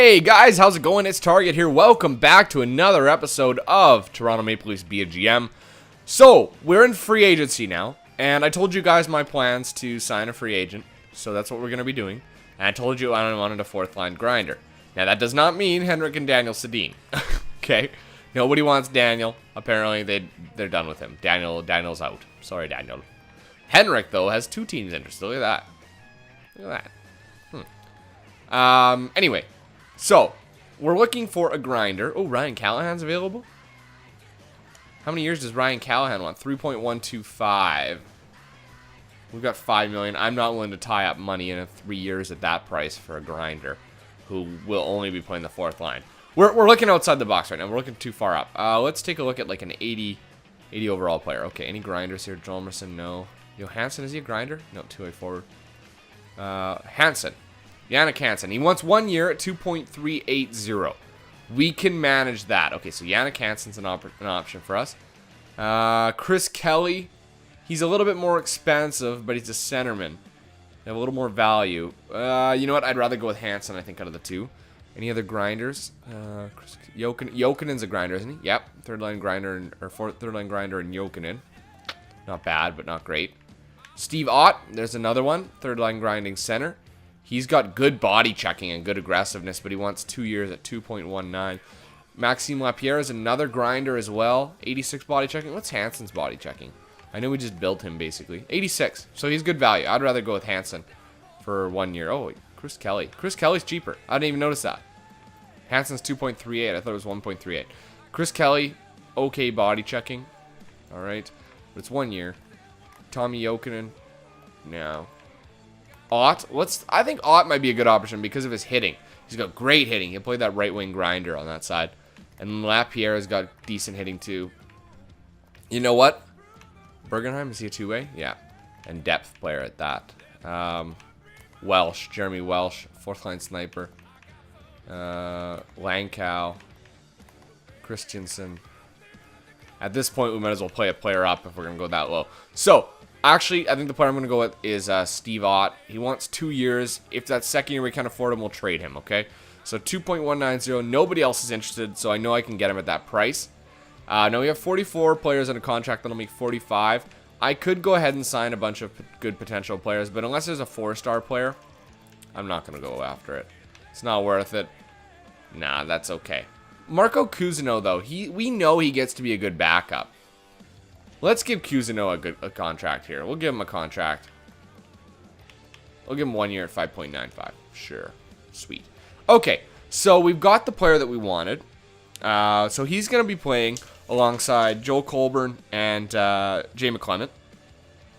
Hey guys, how's it going? It's Target here. Welcome back to another episode of Toronto Maple Leafs Be a GM. So, we're in free agency now, and I told you guys my plans to sign a free agent, so that's what we're going to be doing. And I told you I wanted a fourth line grinder. Now, that does not mean Henrik and Daniel Sedin. Okay? Nobody wants Daniel. Apparently, they're done with him. Daniel's out. Sorry, Daniel. Henrik, though, has two teams interested. Look at that. Look at that. Anyway, so we're looking for a grinder. Oh, Ryan Callahan's available. How many years does Ryan Callahan want? 3.125. We've got $5 million. I'm not willing to tie up money in 3 years at that price for a grinder who will only be playing the fourth line. We're looking outside the box right now. We're looking too far up. Let's take a look at like an 80 overall player. Okay, any grinders here? Jalmerson, no. Johansson, is he a grinder? No, two-way forward. Hansen. Yannick Hansen. He wants 1 year at 2.380. We can manage that. Okay, so Yannick Hansen's an option for us. Chris Kelly. He's a little bit more expensive, but he's a centerman. They have a little more value. You know what? I'd rather go with Hansen, I think, out of the two. Any other grinders? Jokinen's a grinder, isn't he? Yep. Third line grinder and Jokinen. Not bad, but not great. Steve Ott, there's another one. Third line grinding center. He's got good body checking and good aggressiveness, but he wants 2 years at 2.19. Maxime Lapierre is another grinder as well. 86 body checking. What's Hansen's body checking? I know we just built him, basically. 86. So he's good value. I'd rather go with Hansen for 1 year. Oh, Chris Kelly. Chris Kelly's cheaper. I didn't even notice that. Hansen's 2.38. I thought it was 1.38. Chris Kelly, okay body checking. All right. But it's 1 year. Tommy Jokinen, no. Ott, I think Ott might be a good option because of his hitting. He's got great hitting. He'll play that right wing grinder on that side. And Lapierre's got decent hitting too. You know what? Bergenheim, is he a two-way? Yeah. And depth player at that. Welsh, Jeremy Welsh, fourth line sniper. Langkow, Christensen. At this point, we might as well play a player up if we're going to go that low. So, actually, I think the player I'm going to go with is Steve Ott. He wants 2 years. If that second year we can't afford him, we'll trade him, okay? So 2.190. Nobody else is interested, so I know I can get him at that price. Now we have 44 players in a contract that'll make 45. I could go ahead and sign a bunch of good potential players, but unless there's a 4-star player, I'm not going to go after it. It's not worth it. Nah, that's okay. Marco Cousineau, though, we know he gets to be a good backup. Let's give Cousineau a contract here. We'll give him a contract. We'll give him 1 year at 5.95. Sure. Sweet. Okay, so we've got the player that we wanted. So he's going to be playing alongside Joel Colburn and Jay McClement.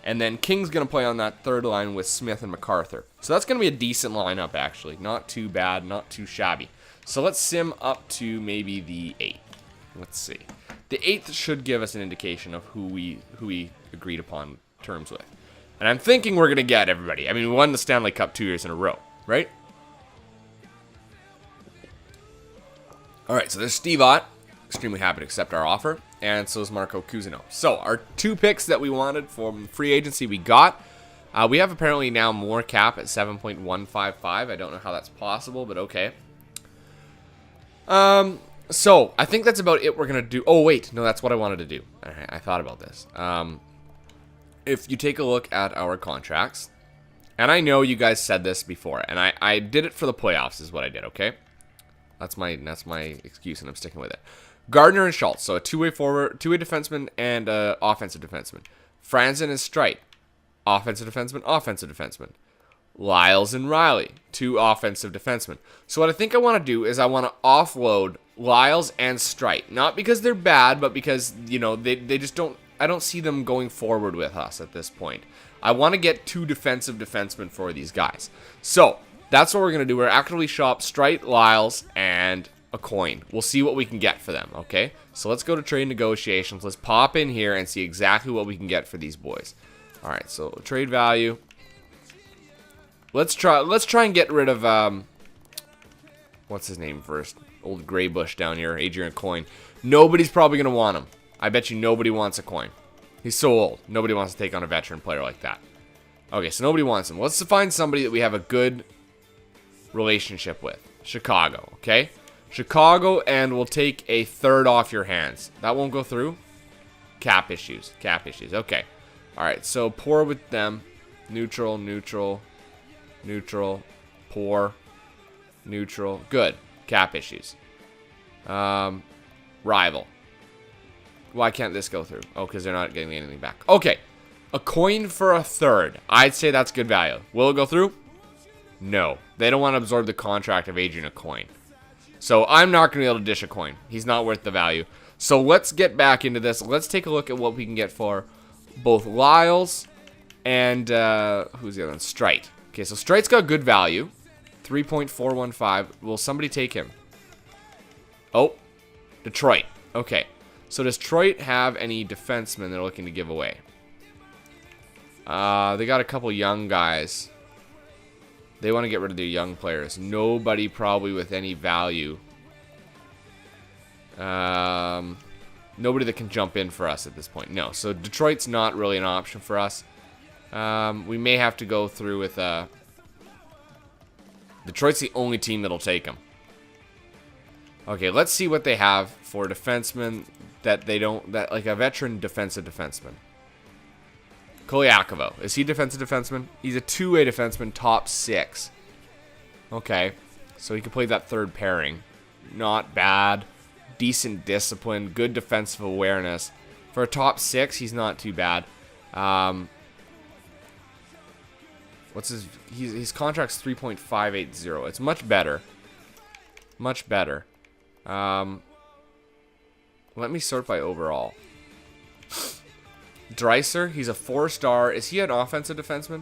And then King's going to play on that third line with Smith and MacArthur. So that's going to be a decent lineup, actually. Not too bad, not too shabby. So let's sim up to maybe the 8th. Let's see. The 8th should give us an indication of who we agreed upon terms with. And I'm thinking we're going to get everybody. I mean, we won the Stanley Cup 2 years in a row, right? All right, so there's Steve Ott. Extremely happy to accept our offer. And so is Marco Cousineau. So our 2 picks that we wanted from free agency we got. We have apparently now more cap at 7.155. I don't know how that's possible, but okay. So, I think that's about it we're going to do. Oh, wait. No, that's what I wanted to do. I thought about this. If you take a look at our contracts, and I know you guys said this before, and I did it for the playoffs is what I did, okay? That's my excuse, and I'm sticking with it. Gardner and Schultz, so a two-way forward, two-way defenseman, and an offensive defenseman. Franzen and Streit, offensive defenseman. Lyles and Riley, 2 offensive defensemen. So what I think I want to do is I want to offload Lyles and Streit. Not because they're bad, but because, you know, they just don't... I don't see them going forward with us at this point. I want to get 2 defensive defensemen for these guys. So, that's what we're going to do. We're actively shop Streit, Lyles, and a coin. We'll see what we can get for them, okay? So let's go to trade negotiations. Let's pop in here and see exactly what we can get for these boys. Alright, so trade value... Let's try and get rid of, what's his name first? Old Gray Bush down here, Adrian Coyne. Nobody's probably going to want him. I bet you nobody wants a Coyne. He's so old. Nobody wants to take on a veteran player like that. Okay, so nobody wants him. Let's find somebody that we have a good relationship with. Chicago, okay? Chicago, and we'll take a third off your hands. That won't go through? Cap issues. Cap issues. Okay. All right, so poor with them. Neutral, neutral, neutral, poor, neutral. Good. Cap issues. Rival. Why can't this go through? Oh, because they're not getting anything back. Okay. A coin for a third. I'd say that's good value. Will it go through? No. They don't want to absorb the contract of aging a coin. So I'm not going to be able to dish a coin. He's not worth the value. So let's get back into this. Let's take a look at what we can get for both Lyles and who's the other one? Strite. Okay, so Strite's got good value. 3.415. Will somebody take him? Oh, Detroit. Okay. So does Detroit have any defensemen they're looking to give away? They got a couple young guys. They want to get rid of their young players. Nobody probably with any value. Nobody that can jump in for us at this point. No. So Detroit's not really an option for us. We may have to go through with... Detroit's the only team that'll take him. Okay, let's see what they have for defensemen that they don't... That like a veteran defensive defenseman. Kolyakovo. Is he defensive defenseman? He's a two-way defenseman, top 6. Okay. So he can play that third pairing. Not bad. Decent discipline. Good defensive awareness. For a top 6, he's not too bad. What's his contract's 3.580. It's much better. Much better. Let me sort by overall. Dreiser, he's a 4-star. Is he an offensive defenseman?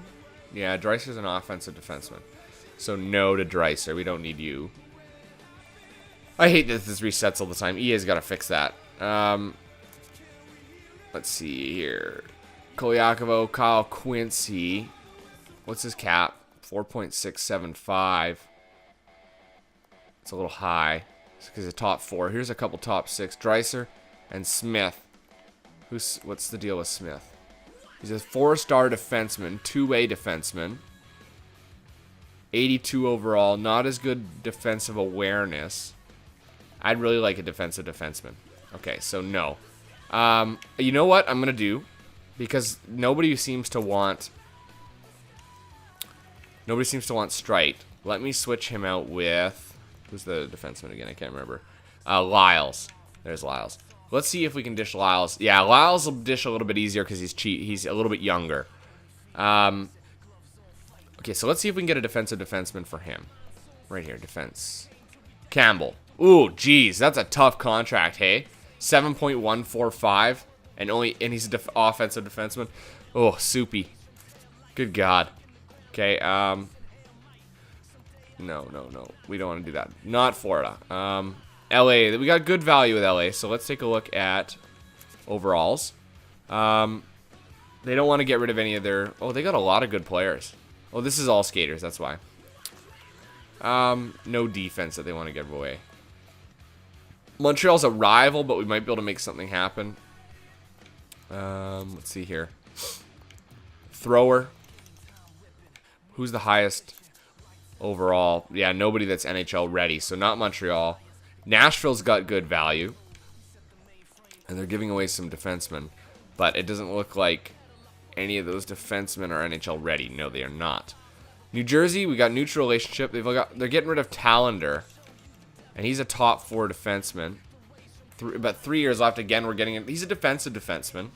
Yeah, Dreiser's an offensive defenseman. So no to Dreiser. We don't need you. I hate that this resets all the time. EA's got to fix that. Let's see here. Kolyakovo, Kyle Quincy. What's his cap? 4.675. It's a little high. It's because of top 4. Here's a couple top 6. Dreiser and Smith. What's the deal with Smith? He's a 4-star defenseman, two-way defenseman. 82 overall, not as good defensive awareness. I'd really like a defensive defenseman. Okay, so no. You know what I'm going to do? Because nobody seems to want Strite. Let me switch him out with... Who's the defenseman again? I can't remember. Lyles. There's Lyles. Let's see if we can dish Lyles. Yeah, Lyles will dish a little bit easier because he's a little bit younger. Okay, so let's see if we can get a defensive defenseman for him. Right here, defense. Campbell. Ooh, geez, that's a tough contract, hey? 7.145, and he's an offensive defenseman. Oh, soupy. Good God. Okay, no. We don't want to do that. Not Florida. LA, we got good value with LA, so let's take a look at overalls. They don't want to get rid of any of their... Oh, they got a lot of good players. Oh, this is all skaters, that's why. No defense that they want to give away. Montreal's a rival, but we might be able to make something happen. Let's see here. Thrower. Who's the highest overall? Yeah, nobody that's NHL ready, so not Montreal. Nashville's got good value. And they're giving away some defensemen. But it doesn't look like any of those defensemen are NHL ready. No, they are not. New Jersey, we got neutral relationship. They're getting rid of Tallender. And he's a top 4 defenseman. About 3 years left. Again, we're getting him. He's a defensive defenseman.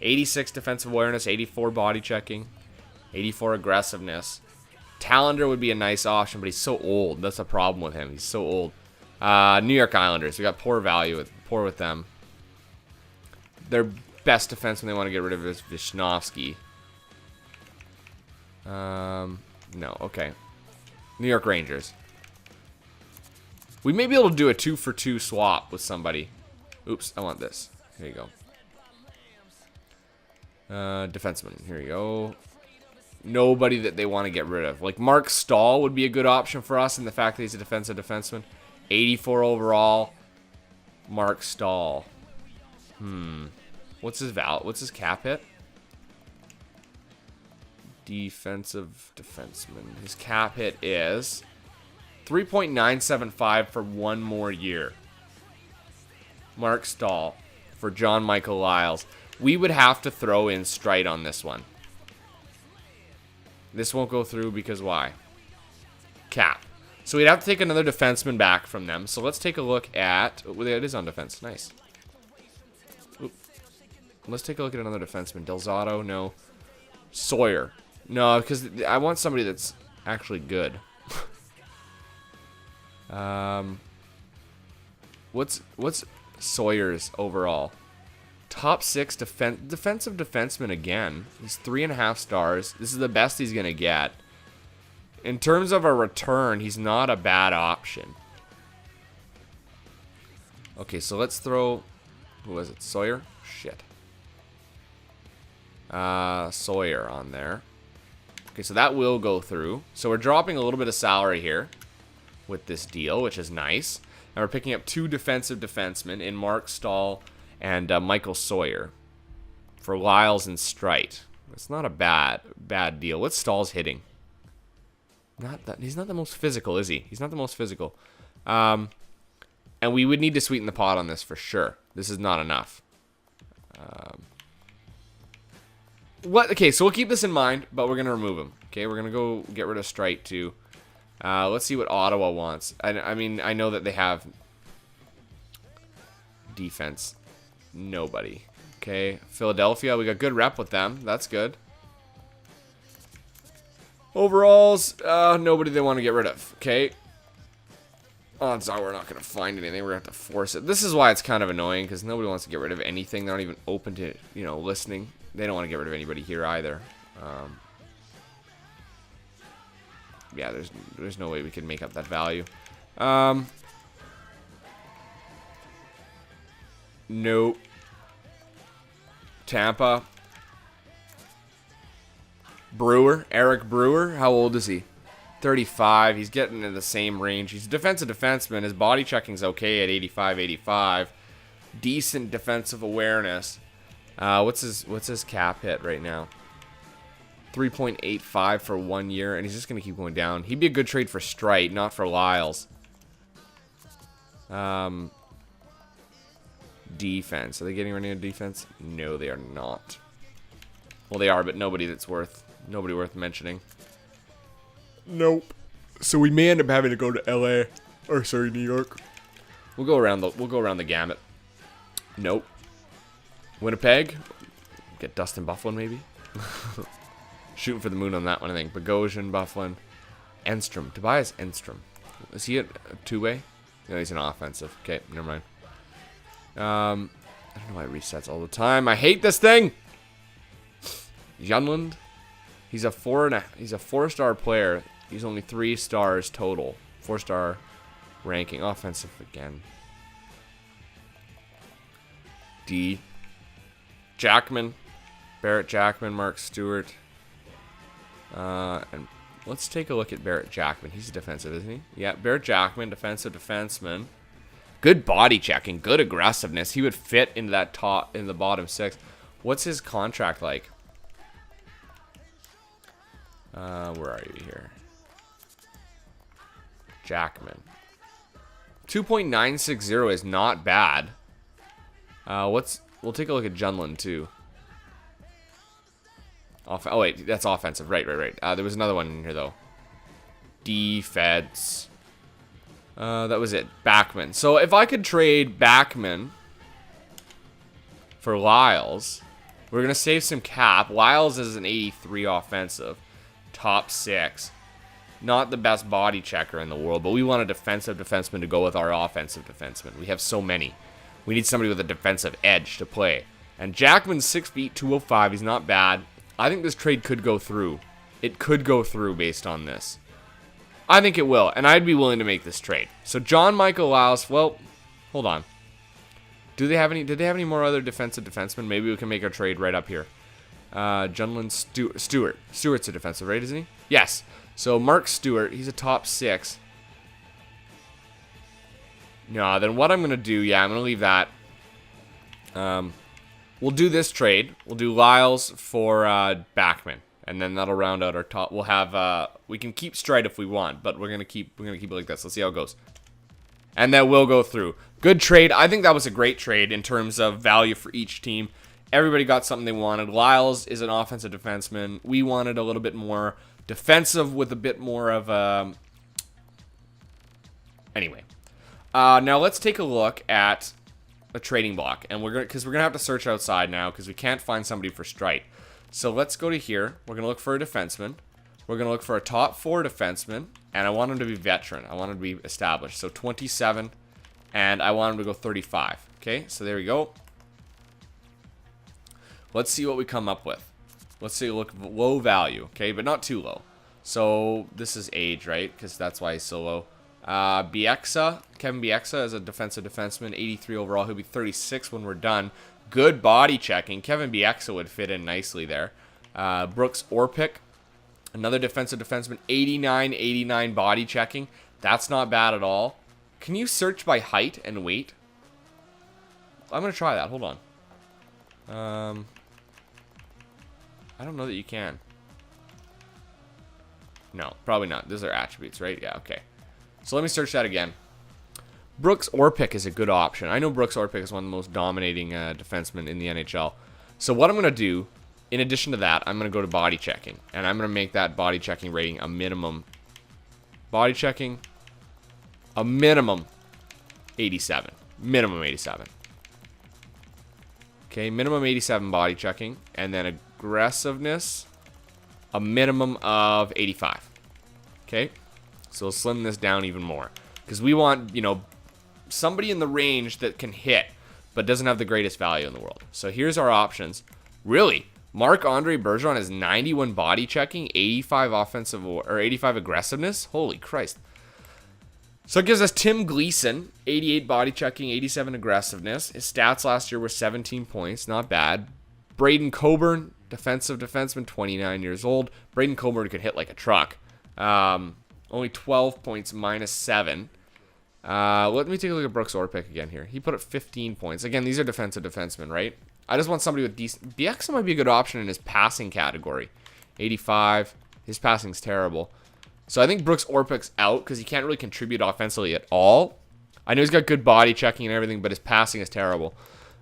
86 defensive awareness, 84 body checking, 84 aggressiveness. Tallender would be a nice option, but he's so old. That's a problem with him. He's so old. New York Islanders. We got poor value with them. Their best defenseman they want to get rid of is Vishnowski. No, okay. New York Rangers. We may be able to do a 2-for-2 swap with somebody. Oops, I want this. Here you go. Defenseman. Here you go. Nobody that they want to get rid of. Like Mark Stahl would be a good option for us in the fact that he's a defensive defenseman. 84 overall. Mark Stahl. What's his cap hit? Defensive defenseman. His cap hit is 3.975 for 1 more year. Mark Stahl for John Michael Lyles. We would have to throw in Strite on this one. This won't go through because why? Cap. So we'd have to take another defenseman back from them. So let's take a look at... Oh, it is on defense. Nice. Oop. Let's take a look at another defenseman. Delzato, no. Sawyer. No, because I want somebody that's actually good. What's Sawyer's overall? Top 6 defensive defenseman again. He's 3.5 stars. This is the best he's gonna get. In terms of a return, he's not a bad option. Okay, so let's throw... Who was it? Sawyer? Shit. Sawyer on there. Okay, so that will go through. So we're dropping a little bit of salary here with this deal, which is nice. And we're picking up 2 defensive defensemen in Mark Stahl and Michael Sawyer for Lyles and Strite. It's not a bad deal. What's Stahl's hitting? He's not the most physical, is he? He's not the most physical. And we would need to sweeten the pot on this for sure. This is not enough. Okay, so we'll keep this in mind, but we're going to remove him. Okay, we're going to go get rid of Strite too. Let's see what Ottawa wants. I mean, I know that they have defense. Nobody. Okay, Philadelphia, we got good rep with them. That's good. Overalls, nobody they want to get rid of. Okay. Odds are we're not going to find anything. We're going to have to force it. This is why it's kind of annoying, because nobody wants to get rid of anything. They're not even open to, you know, listening. They don't want to get rid of anybody here either. Yeah, there's no way we can make up that value. Nope. Tampa. Brewer. Eric Brewer. How old is he? 35. He's getting in the same range. He's a defensive defenseman. His body checking's okay at 85. Decent defensive awareness. What's his cap hit right now? 3.85 for 1 year, and he's just gonna keep going down. He'd be a good trade for Strite, not for Lyles. Defense. Are they getting rid of defense? No, they are not. Well, they are, but nobody worth mentioning. Nope. So we may end up having to go to LA, or sorry, New York. We'll go around the gamut. Nope. Winnipeg. Get Dustin Byfuglien maybe. Shooting for the moon on that one, I think. Bogosian, Byfuglien, Enstrom. Tobias Enstrom. Is he a two-way? No, he's an offensive. Okay, never mind. I don't know why it resets all the time. I hate this thing. Junland. He's a 4-star player. He's only 3 stars total. 4-star ranking. Offensive again. D. Jackman. Barrett Jackman. Mark Stewart. And let's take a look at Barrett Jackman. He's a defensive, isn't he? Yeah, Barrett Jackman, defensive defenseman. Good body checking, good aggressiveness. He would fit into that in the bottom 6. What's his contract like? Where are you here? Jackman. 2.960 is not bad. We'll take a look at Junland too. Oh wait, that's offensive. Right. There was another one in here though. Defense. That was it. Backman. So if I could trade Backman for Lyles, we're gonna save some cap. Lyles is an 83 offensive, top 6. Not the best body checker in the world, but we want a defensive defenseman to go with our offensive defenseman. We have so many. We need somebody with a defensive edge to play. And Jackman's 6 feet, 205. He's not bad. I think this trade could go through. It could go through based on this. I think it will, and I'd be willing to make this trade. So John Michael Lyles, well, hold on. Did they have any more other defensive defensemen? Maybe we can make a trade right up here. Junland Stewart. Stewart's a defensive, right, isn't he? Yes. So Mark Stewart, he's a top 6. No, then what I'm going to do, yeah, I'm going to leave that. We'll do this trade. We'll do Lyles for Backman. And then that'll round out our top. We'll have we can keep Stride if we want, but we're gonna keep it like this. Let's see how it goes. And that will go through. Good trade. I think that was a great trade in terms of value for each team. Everybody got something they wanted. Lyles is an offensive defenseman. We wanted a little bit more defensive with a bit more of a... Anyway. Now let's take a look at a trading block. And we're gonna have to search outside now because we can't find somebody for Strike. So let's go to here. We're going to look for a defenseman. We're going to look for a top 4 defenseman. And I want him to be veteran. I want him to be established. So 27. And I want him to go 35. Okay, so there we go. Let's see what we come up with. Let's say look low value. Okay, but not too low. So this is age, right? Because that's why he's so low. Bieksa. Kevin Bieksa is a defensive defenseman. 83 overall. He'll be 36 when we're done. Good body checking. Kevin Bieksa would fit in nicely there. Brooks Orpik, another defensive defenseman, 89 body checking. That's not bad at all. Can you search by height and weight? I'm going to try that. Hold on. I don't know that you can. No, probably not. Those are attributes, right? Yeah, okay. So let me search that again. Brooks Orpik is a good option. I know Brooks Orpik is one of the most dominating defensemen in the NHL. So what I'm going to do, in addition to that, I'm going to go to body checking. And I'm going to make that body checking rating a minimum. Body checking, a minimum 87. Minimum 87. Okay, minimum 87 body checking. And then aggressiveness, a minimum of 85. Okay, so we'll slim this down even more. Because we want, you know, somebody in the range that can hit, but doesn't have the greatest value in the world. So here's our options. Really, Marc-Andre Bergeron has 91 body checking, 85 offensive or 85 aggressiveness. Holy Christ! So it gives us Tim Gleason, 88 body checking, 87 aggressiveness. His stats last year were 17 points, not bad. Braden Coburn, defensive defenseman, 29 years old. Braden Coburn could hit like a truck. Only 12 points, -7. Let me take a look at Brooks Orpik again here. He put up 15 points. Again, these are defensive defensemen, right? I just want somebody with decent... Bieksa might be a good option in his passing category. 85. His passing's terrible. So I think Brooks Orpik's out because he can't really contribute offensively at all. I know he's got good body checking and everything, but his passing is terrible.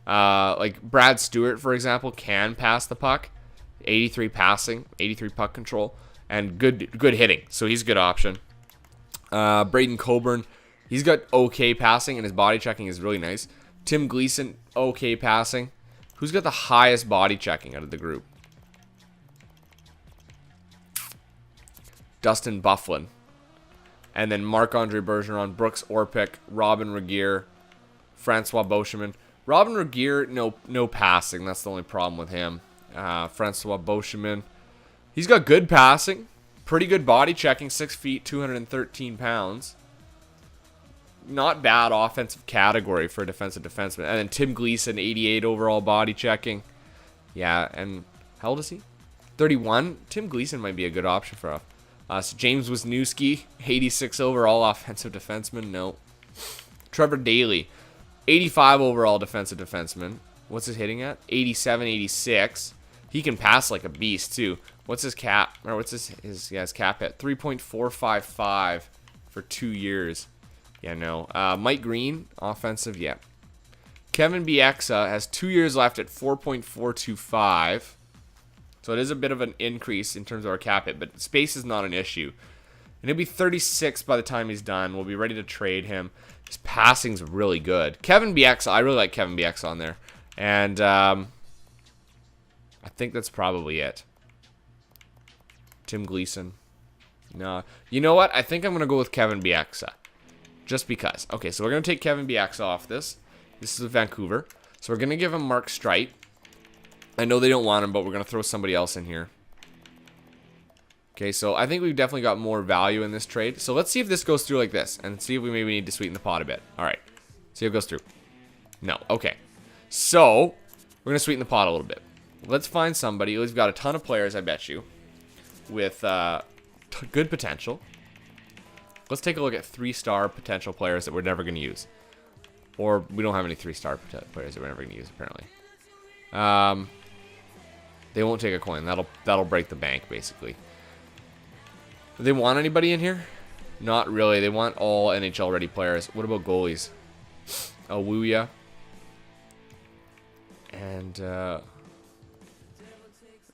Like Brad Stewart, for example, can pass the puck. 83 passing, 83 puck control, and good hitting. So he's a good option. Braden Coburn... He's got okay passing, and his body checking is really nice. Tim Gleason, okay passing. Who's got the highest body checking out of the group? Dustin Byfuglien. And then Marc-Andre Bergeron, Brooks Orpik, Robin Regehr, Francois Beauchemin. Robin Regehr, no passing. That's the only problem with him. Francois Beauchemin. He's got good passing. Pretty good body checking. 6 feet, 213 pounds. Not bad offensive category for a defensive defenseman. And then Tim Gleason, 88 overall body checking. Yeah, and how old is he? 31. Tim Gleason might be a good option for us. James Wisniewski, 86 overall offensive defenseman. No. Trevor Daley, 85 overall defensive defenseman. What's his hitting at? 87, 86. He can pass like a beast too. What's his cap? Or what's his cap at? 3.455 for 2 years. Yeah, no. Mike Green, offensive, yeah. Kevin Bieksa has 2 years left at 4.425. So it is a bit of an increase in terms of our cap hit, but space is not an issue. And he'll be 36 by the time he's done. We'll be ready to trade him. His passing's really good. Kevin Bieksa, I really like Kevin Bieksa on there. And I think that's probably it. Tim Gleason. No. You know what? I think I'm going to go with Kevin Bieksa. Just because. Okay, so we're going to take Kevin Bieksa off this. This is Vancouver. So we're going to give him Mark Streit. I know they don't want him, but we're going to throw somebody else in here. Okay, so I think we've definitely got more value in this trade. So let's see if this goes through like this. And see if we maybe need to sweeten the pot a bit. Alright. See if it goes through. No. Okay. So, we're going to sweeten the pot a little bit. Let's find somebody. We've got a ton of players, I bet you. With good potential. Let's take a look at 3-star potential players that we're never going to use. Or we don't have any 3-star players that we're never going to use, apparently. They won't take a coin. That'll break the bank, basically. Do they want anybody in here? Not really. They want all NHL ready players. What about goalies? Awuya. And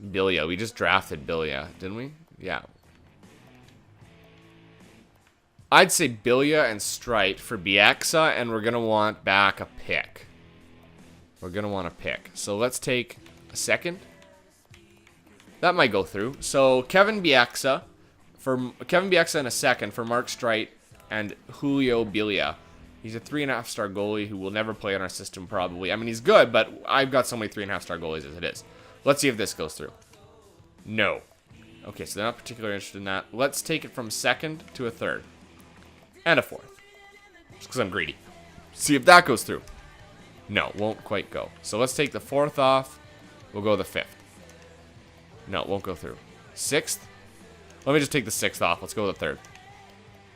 Bieksa. We just drafted Bieksa, didn't we? Yeah. I'd say Bieksa and Strite for Bieksa, and we're going to want back a pick. We're going to want a pick. So let's take a second. That might go through. So Kevin Bieksa in a second for Mark Strite and Julio Bieksa. He's a 3.5-star goalie who will never play in our system probably. I mean, he's good, but I've got so many 3.5-star goalies as it is. Let's see if this goes through. No. Okay, so they're not particularly interested in that. Let's take it from second to a third. And a fourth. Just because I'm greedy. See if that goes through. No, won't quite go. So let's take the fourth off. We'll go the fifth. No, won't go through. Sixth? Let me just take the sixth off. Let's go with the third.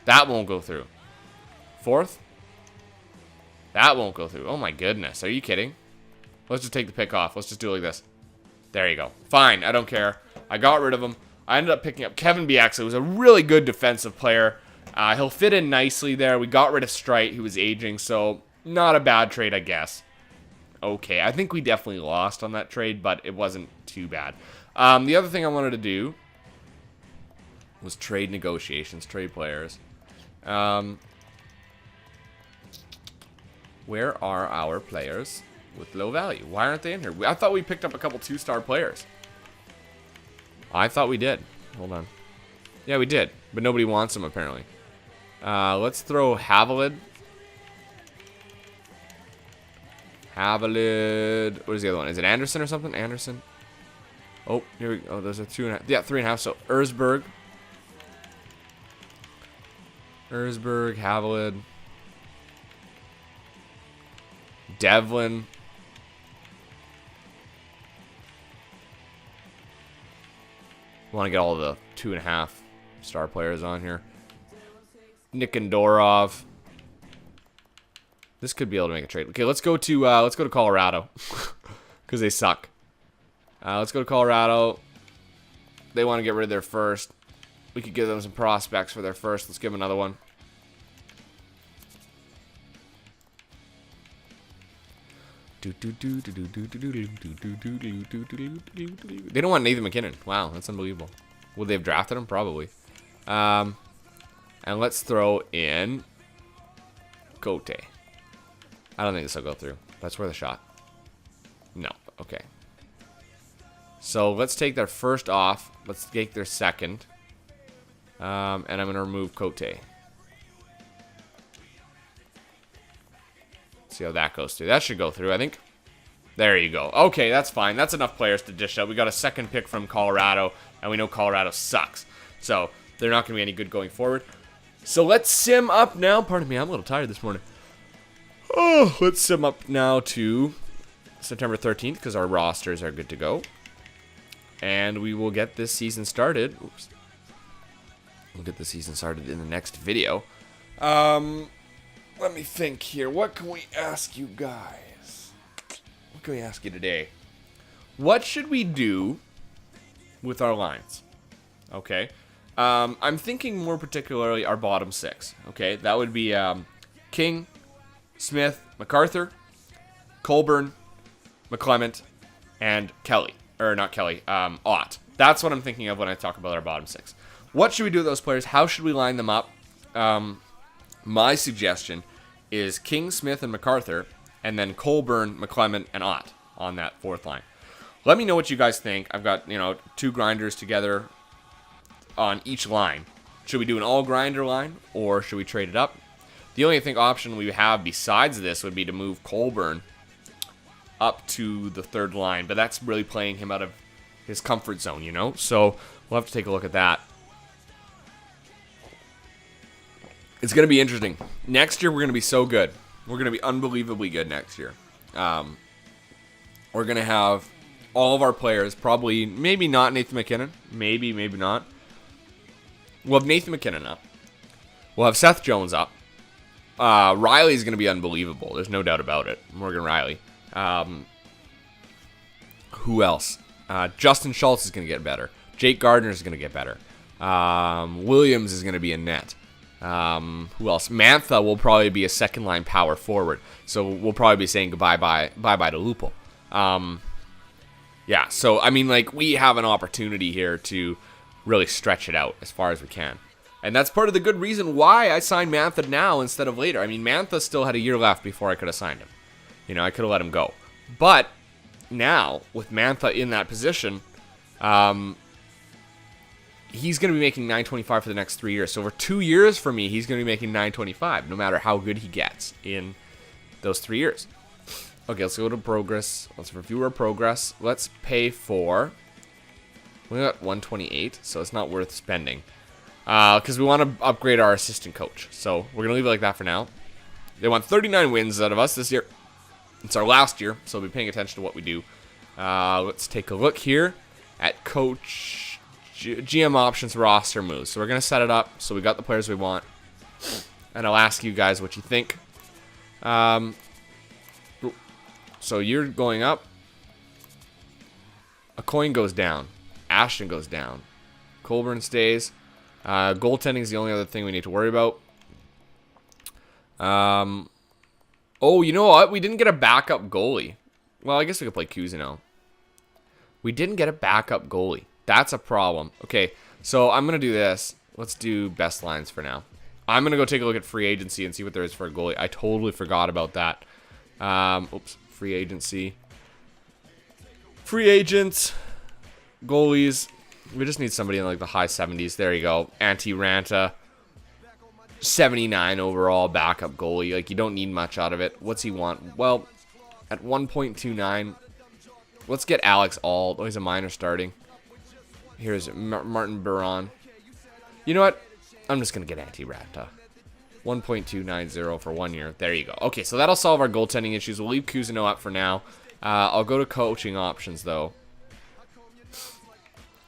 That won't go through. Fourth? That won't go through. Oh my goodness. Are you kidding? Let's just take the pick off. Let's just do it like this. There you go. Fine. I don't care. I got rid of him. I ended up picking up Kevin Bieksa, who's a really good defensive player. He'll fit in nicely there. We got rid of Strite, who was aging, so not a bad trade, I guess. Okay. I think we definitely lost on that trade, but it wasn't too bad. The other thing I wanted to do was trade negotiations, trade players. Where are our players with low value? Why aren't they in here? I thought we picked up a couple 2-star players. I thought we did. Hold on. Yeah, we did, but nobody wants them apparently. Let's throw Havilid. Havilid. What is the other one? Is it Anderson or something? Anderson. Oh, here we go. Oh, those are 2.5. Yeah, 3.5. So Erzberg, Havilid, Devlin, want to get all the 2.5-star players on here. Nikandorov. This could be able to make a trade. Okay, let's go to Colorado because they suck. Let's go to Colorado. They want to get rid of their first. We could give them some prospects for their first. Let's give them another one. They don't want Nathan McKinnon. Wow, that's unbelievable. Would they have drafted him? Probably. And let's throw in Cote. I don't think this will go through. That's worth a shot. No. Okay. So let's take their first off. Let's take their second. And I'm going to remove Cote. See how that goes through. That should go through, I think. There you go. Okay, that's fine. That's enough players to dish out. We got a second pick from Colorado, and we know Colorado sucks. So they're not going to be any good going forward. So let's sim up now. Pardon me, I'm a little tired this morning. Oh, let's sim up now to September 13th because our rosters are good to go. And we will get this season started. Oops. We'll get the season started in the next video. Let me think here. What can we ask you guys? What can we ask you today? What should we do with our lines? Okay. I'm thinking more particularly our bottom six. Okay. That would be King, Smith, MacArthur, Colburn, McClement, and Kelly. Or not Kelly. Ott. That's what I'm thinking of when I talk about our bottom six. What should we do with those players? How should we line them up? My suggestion is King, Smith, and MacArthur, and then Colburn, McClement, and Ott on that fourth line. Let me know what you guys think. I've got, 2 grinders together on each line. Should we do an all-grinder line, or should we trade it up? The only, option we have besides this would be to move Colburn up to the third line, but that's really playing him out of his comfort zone, So we'll have to take a look at that. It's going to be interesting. Next year, we're going to be so good. We're going to be unbelievably good next year. We're going to have all of our players, probably, maybe not Nathan McKinnon. Maybe not. We'll have Nathan McKinnon up. We'll have Seth Jones up. Riley's going to be unbelievable. There's no doubt about it. Morgan Riley. Who else? Justin Schultz is going to get better. Jake Gardner is going to get better. Williams is going to be in net. Who else? Mantha will probably be a second-line power forward. So we'll probably be saying bye-bye to Lupo. Yeah, so, I mean, like, we have an opportunity here to really stretch it out as far as we can. And that's part of the good reason why I signed Mantha now instead of later. I mean, Mantha still had a year left before I could have signed him. You know, I could have let him go. But now, with Mantha in that position, he's going to be making $925 for the next 3 years. So for 2 years for me, he's going to be making $925, no matter how good he gets in those 3 years. Okay, let's go to progress. Let's review our progress. Let's pay for... We got 128, so it's not worth spending. Because we want to upgrade our assistant coach. So we're going to leave it like that for now. They want 39 wins out of us this year. It's our last year, so we'll be paying attention to what we do. Let's take a look here at coach GM options roster moves. So we're going to set it up so we got the players we want. And I'll ask you guys what you think. So you're going up. A coin goes down. Ashton goes down. Colburn stays. Goaltending is the only other thing we need to worry about. Oh, you know what? We didn't get a backup goalie. Well, I guess we could play Cousineau. We didn't get a backup goalie. That's a problem. Okay, so I'm going to do this. Let's do best lines for now. I'm going to go take a look at free agency and see what there is for a goalie. I totally forgot about that. Oops, free agency. Free agents. Goalies. We just need somebody in like the high 70s. There you go. Antti-Ranta. 79 overall backup goalie. Like, you don't need much out of it. What's he want? Well, at 1.29, let's get Alex Auld. Oh, he's a minor starting. Here's Martin Biron. You know what? I'm just going to get Antti-Ranta. 1.290 for 1 year. There you go. Okay, so that'll solve our goaltending issues. We'll leave Cousineau up for now. I'll go to coaching options, though.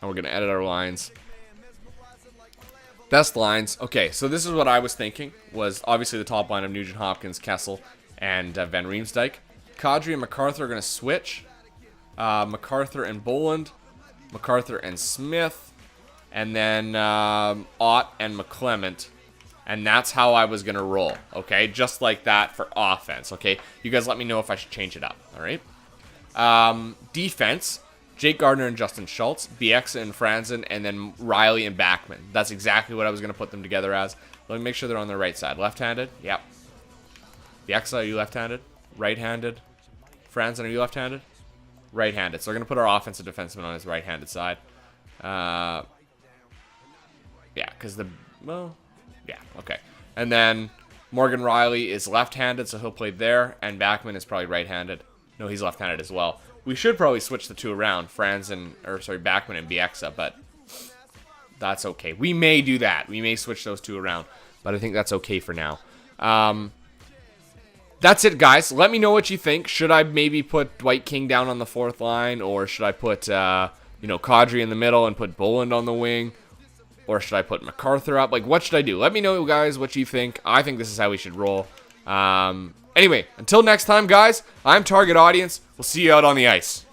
And we're going to edit our lines. Best lines. Okay, so this is what I was thinking. Was obviously the top line of Nugent Hopkins, Kessel, and Van Riemsdyk. Kadri and MacArthur are going to switch. MacArthur and Boland. MacArthur and Smith. And then Ott and McClement. And that's how I was going to roll. Okay, just like that for offense. Okay, you guys let me know if I should change it up. All right. Defense. Jake Gardner and Justin Schultz, Bieksa and Franzen, and then Riley and Backman. That's exactly what I was going to put them together as. Let me make sure they're on the right side. Left-handed? Yep. Bieksa, are you left-handed? Right-handed? Franzen, are you left-handed? Right-handed. So we're going to put our offensive defenseman on his right-handed side. Yeah, because well, yeah, okay. And then Morgan Riley is left-handed, so he'll play there, and Backman is probably right-handed. No, he's left-handed as well. We should probably switch the two around, Backman and Bieksa, but that's okay. We may do that. We may switch those two around, but I think that's okay for now. That's it, guys. Let me know what you think. Should I maybe put Dwight King down on the fourth line, or should I put, Kadri in the middle and put Boland on the wing, or should I put MacArthur up? Like, what should I do? Let me know, guys, what you think. I think this is how we should roll. Anyway, until next time, guys, I'm Target Audience. We'll see you out on the ice.